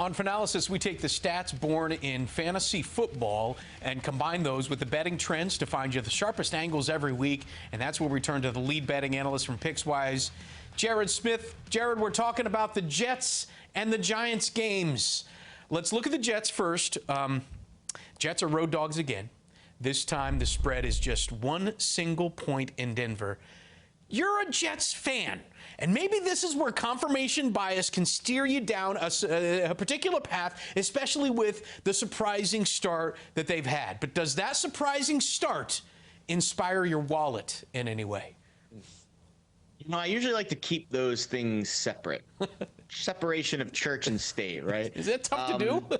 On Fanalysis, we take the stats born in fantasy football and combine those with the betting trends to find you the sharpest angles every week. And that's where we turn to the lead betting analyst from Pickswise, Jared Smith. Jared, we're talking about the Jets and the Giants games. Let's look at the Jets first. Jets are road dogs again. This time the spread is just one single point in Denver. You're a Jets fan, and maybe this is where confirmation bias can steer you down a particular path, especially with the surprising start that they've had. But does that surprising start inspire your wallet in any way? You know, I usually like to keep those things separate. Separation of church and state, right? Is that tough to do?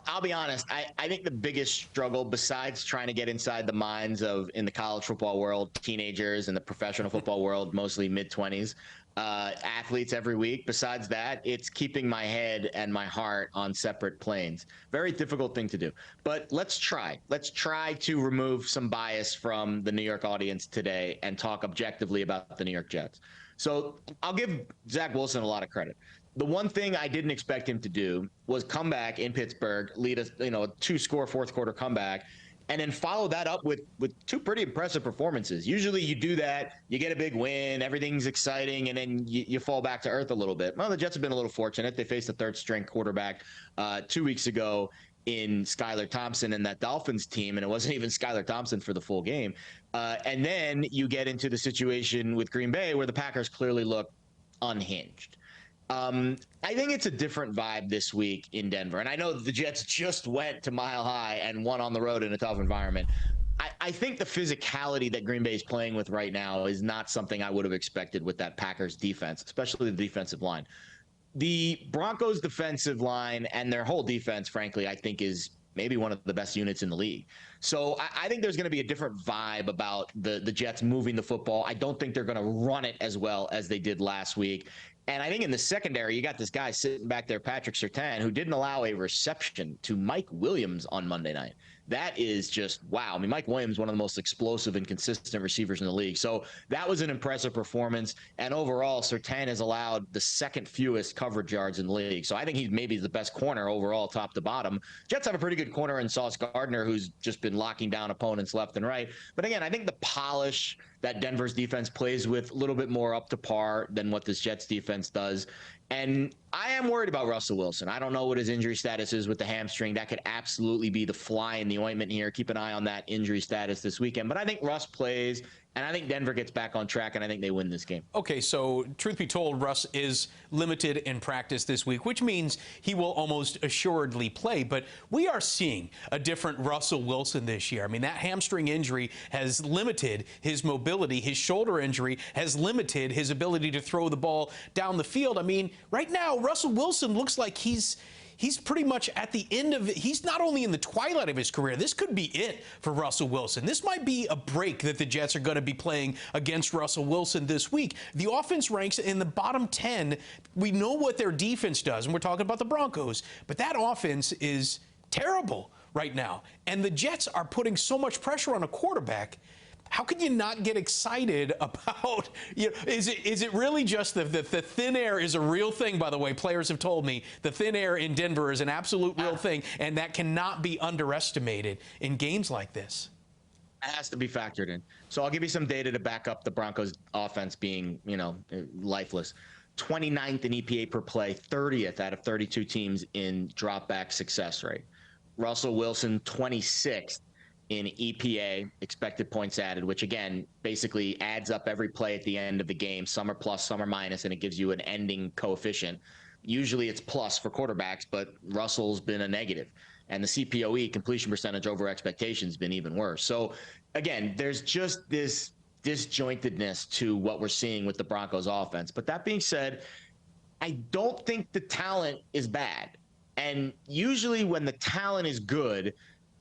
I'll be honest. I think the biggest struggle, besides trying to get inside the minds of, in the college football world, teenagers, and the professional football world, mostly mid-20s, athletes every week, besides that, it's keeping my head and my heart on separate planes. Very difficult thing to do. But let's try. Let's try to remove some bias from the New York audience today and talk objectively about the New York Jets. So I'll give Zach Wilson a lot of credit. The one thing I didn't expect him to do was come back in Pittsburgh, lead a two-score fourth quarter comeback, and then follow that up with two pretty impressive performances. Usually you do that, you get a big win, everything's exciting, and then you fall back to earth a little bit. Well, the Jets have been a little fortunate. They faced a third-string quarterback 2 weeks ago in Skylar Thompson and that Dolphins team, and it wasn't even Skylar Thompson for the full game. And then you get into the situation with Green Bay where the Packers clearly look unhinged. I think it's a different vibe this week in Denver. And I know the Jets just went to Mile High and won on the road in a tough environment. I think the physicality that Green Bay is playing with right now is not something I would have expected with that Packers defense, especially the defensive line. The Broncos defensive line and their whole defense, frankly, I think is maybe one of the best units in the league. So I think there's going to be a different vibe about the Jets moving the football. I don't think they're going to run it as well as they did last week. And I think in the secondary, you got this guy sitting back there, Patrick Surtain, who didn't allow a reception to Mike Williams on Monday night. That is just wow. I mean, Mike Williams, one of the most explosive and consistent receivers in the league. So that was an impressive performance. And overall, Surtain has allowed the second fewest coverage yards in the league. So I think he's maybe the best corner overall, top to bottom. Jets have a pretty good corner in Sauce Gardner, who's just been locking down opponents left and right. But again, I think the polish that Denver's defense plays with a little bit more up to par than what this Jets defense does. And I am worried about Russell Wilson. I don't know what his injury status is with the hamstring. That could absolutely be the fly in the ointment here. Keep an eye on that injury status this weekend. But I think Russ plays, and I think Denver gets back on track, and I think they win this game. Okay, so truth be told, Russ is limited in practice this week, which means he will almost assuredly play. But we are seeing a different Russell Wilson this year. I mean, that hamstring injury has limited his mobility. His shoulder injury has limited his ability to throw the ball down the field. I mean, right now, Russell Wilson looks like he's pretty much at the end of it. He's not only in the twilight of his career. This could be it for Russell Wilson. This might be a break that the Jets are going to be playing against Russell Wilson this week. The offense ranks in the bottom 10. We know what their defense does, and we're talking about the Broncos, but that offense is terrible right now. And the Jets are putting so much pressure on a quarterback. How can you not get excited about, is it really just the thin air is a real thing, by the way? Players have told me the thin air in Denver is an absolute real thing, and that cannot be underestimated in games like this. It has to be factored in. So I'll give you some data to back up the Broncos offense being, lifeless. 29th in EPA per play, 30th out of 32 teams in drop back success rate. Russell Wilson, 26th. In EPA, expected points added, which again basically adds up every play at the end of the game. Some are plus, some are minus, and it gives you an ending coefficient. Usually it's plus for quarterbacks, but Russell's been a negative. And the CPOE, completion percentage over expectation, has been even worse. So again, there's just this disjointedness to what we're seeing with the Broncos offense. But that being said, I don't think the talent is bad. And usually when the talent is good,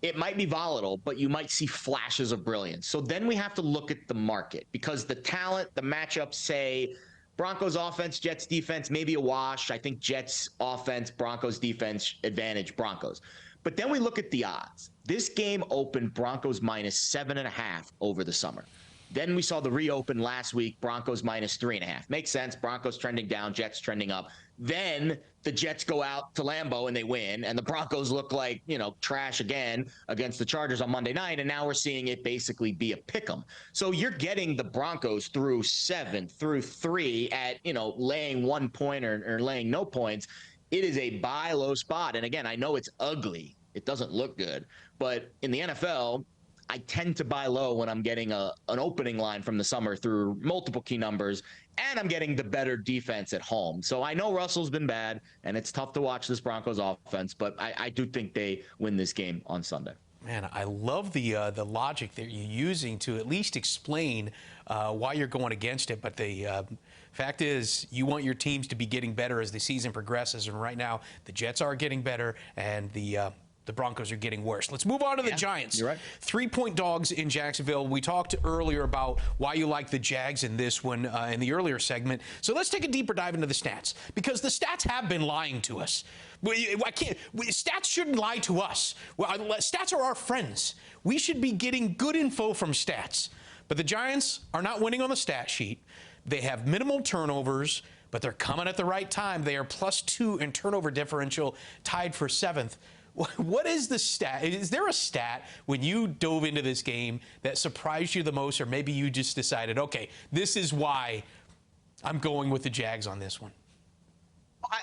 it might be volatile, but you might see flashes of brilliance. So then we have to look at the market, because the talent, the matchups say Broncos offense, Jets defense, maybe a wash. I think Jets offense, Broncos defense, advantage Broncos. But then we look at the odds. This game opened Broncos -7.5 over the summer. Then we saw the reopen last week, Broncos -3.5. Makes sense. Broncos trending down, Jets trending up. Then the Jets go out to Lambeau and they win, and the Broncos look like, trash again against the Chargers on Monday night, and now we're seeing it basically be a pick'em. So you're getting the Broncos through 7, through 3 at, laying 1 point or laying no points. It is a buy low spot. And again, I know it's ugly. It doesn't look good. But in the NFL, I tend to buy low when I'm getting an opening line from the summer through multiple key numbers, and I'm getting the better defense at home. So I know Russell's been bad, and it's tough to watch this Broncos offense, but I do think they win this game on Sunday. Man, I love the logic that you're using to at least explain why you're going against it. But the fact is, you want your teams to be getting better as the season progresses. And right now, the Jets are getting better, and the Broncos are getting worse. Let's move on to the Giants. You're right. 3-point dogs in Jacksonville. We talked earlier about why you like the Jags in this one in the earlier segment. So let's take a deeper dive into the stats, because the stats have been lying to us. Stats shouldn't lie to us. Stats are our friends. We should be getting good info from stats. But the Giants are not winning on the stat sheet. They have minimal turnovers, but they're coming at the right time. They are +2 in turnover differential, tied for 7th. What is the stat? Is there a stat when you dove into this game that surprised you the most, or maybe you just decided, okay, this is why I'm going with the Jags on this one?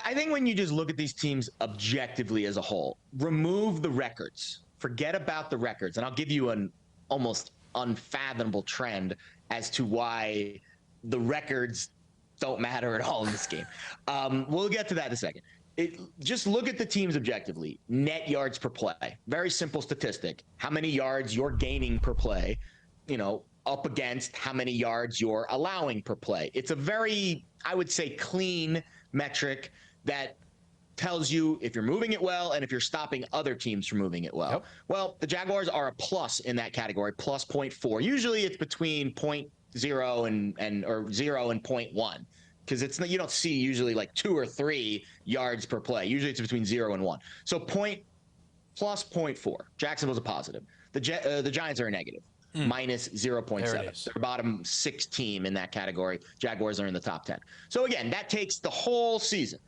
I think when you just look at these teams objectively as a whole, remove the records, forget about the records, and I'll give you an almost unfathomable trend as to why the records don't matter at all in this game. We'll get to that in a second. Just look at the teams objectively. Net yards per play. Very simple statistic. How many yards you're gaining per play, up against how many yards you're allowing per play. It's a very, I would say, clean metric that tells you if you're moving it well and if you're stopping other teams from moving it well. Yep. Well, the Jaguars are a plus in that category, plus 0.4. Usually it's between 0.0 or 0 and 0.1. Because you don't see usually like 2 or 3 yards per play. Usually it's between 0 and 1. So plus 0.4. Jacksonville's a positive. The Giants are a negative, minus 0.7. They're bottom 6 team in that category. Jaguars are in the top 10. So again, that takes the whole season.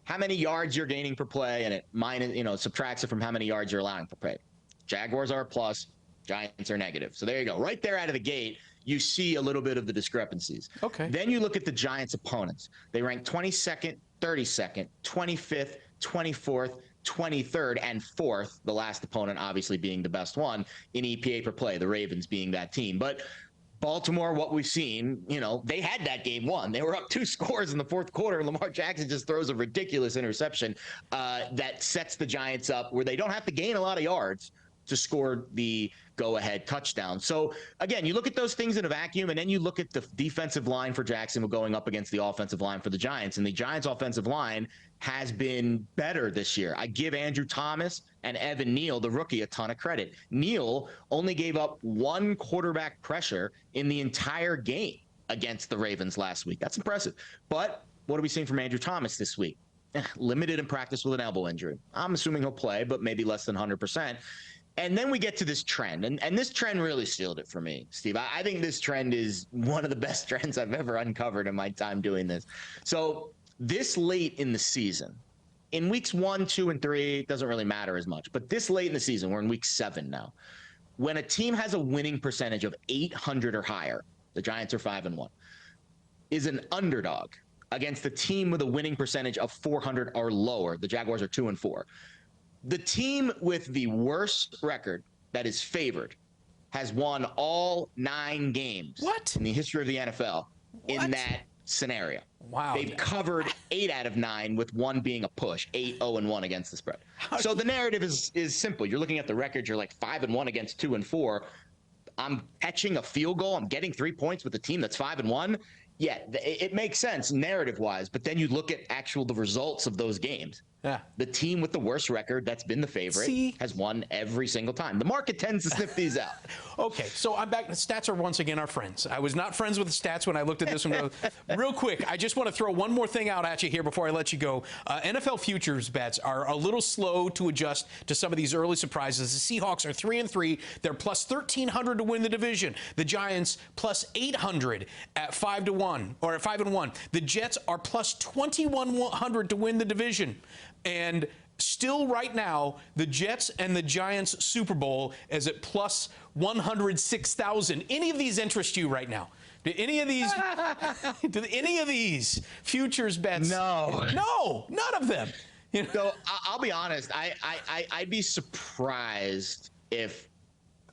How many yards you're gaining per play, and it subtracts it from how many yards you're allowing per play. Jaguars are a plus. Giants are negative. So there you go. Right there out of the gate, you see a little bit of the discrepancies. Okay. Then you look at the Giants' opponents. They rank 22nd, 32nd, 25th, 24th, 23rd, and 4th, the last opponent obviously being the best one, in EPA per play, the Ravens being that team. But Baltimore, what we've seen, they had that game won. They were up 2 scores in the 4th quarter. Lamar Jackson just throws a ridiculous interception that sets the Giants up where they don't have to gain a lot of yards to score the go-ahead touchdown. So, again, you look at those things in a vacuum, and then you look at the defensive line for Jacksonville going up against the offensive line for the Giants, and the Giants' offensive line has been better this year. I give Andrew Thomas and Evan Neal, the rookie, a ton of credit. Neal only gave up 1 quarterback pressure in the entire game against the Ravens last week. That's impressive. But what are we seeing from Andrew Thomas this week? Limited in practice with an elbow injury. I'm assuming he'll play, but maybe less than 100%. And then we get to this trend, and this trend really sealed it for me, Steve. I think this trend is one of the best trends I've ever uncovered in my time doing this. So this late in the season, in weeks 1, 2, and 3, it doesn't really matter as much. But this late in the season, we're in week 7 now. When a team has a winning percentage of 800 or higher, the Giants are 5-1, is an underdog against a team with a winning percentage of 400 or lower. The Jaguars are 2-4. The team with the worst record that is favored has won all 9 games in the history of the NFL in that scenario. Wow. They've covered 8 out of 9, with 1 being a push, 8-0-1 against the spread. So the narrative is simple. You're looking at the record. You're like 5-1 against 2-4. I'm catching a field goal. I'm getting 3 points with a team that's 5-1. Yeah, it makes sense narrative-wise, but then you look at the results of those games. Yeah. The team with the worst record that's been the favorite has won every single time. The market tends to sniff these out. Okay, so I'm back. The stats are once again our friends. I was not friends with the stats when I looked at this one. Real quick, I just want to throw one more thing out at you here before I let you go. NFL futures bets are a little slow to adjust to some of these early surprises. The Seahawks are 3-3. They're plus 1,300 to win the division. The Giants plus 800 at 5-1 or at 5-1. The Jets are plus 2,100 to win the division. And still right now, the Jets and the Giants Super Bowl is at plus 106,000. Any of these interest you right now? Do any of these futures bets? No, none of them. You know? So I'll be honest. I'd be surprised if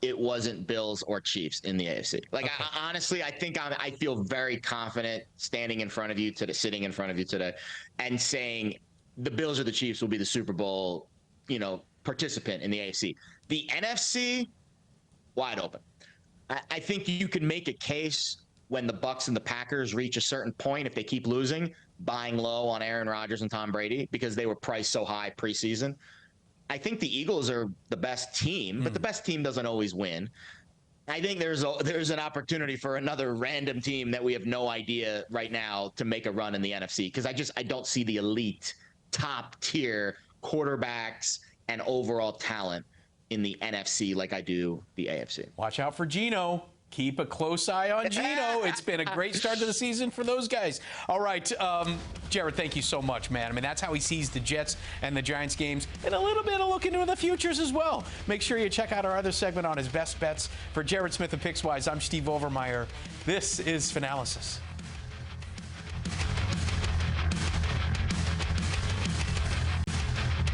it wasn't Bills or Chiefs in the AFC. Like, okay. Honestly, I think I feel very confident standing in front of you today, sitting in front of you today, and saying the Bills or the Chiefs will be the Super Bowl, participant in the AFC. The NFC, wide open. I think you can make a case when the Bucs and the Packers reach a certain point, if they keep losing, buying low on Aaron Rodgers and Tom Brady because they were priced so high preseason. I think the Eagles are the best team, but the best team doesn't always win. I think there's an opportunity for another random team that we have no idea right now to make a run in the NFC because I don't see the elite top tier quarterbacks and overall talent in the NFC like I do the AFC. Watch out for Geno. Keep a close eye on Geno. It's been a great start to the season for those guys. All right, Jared, thank you so much, man. I mean, that's how he sees the Jets and the Giants games, and a little bit of look into the futures as well. Make sure you check out our other segment on his best bets. For Jared Smith of Pickswise, I'm Steve Overmyer. This is Fanalysis.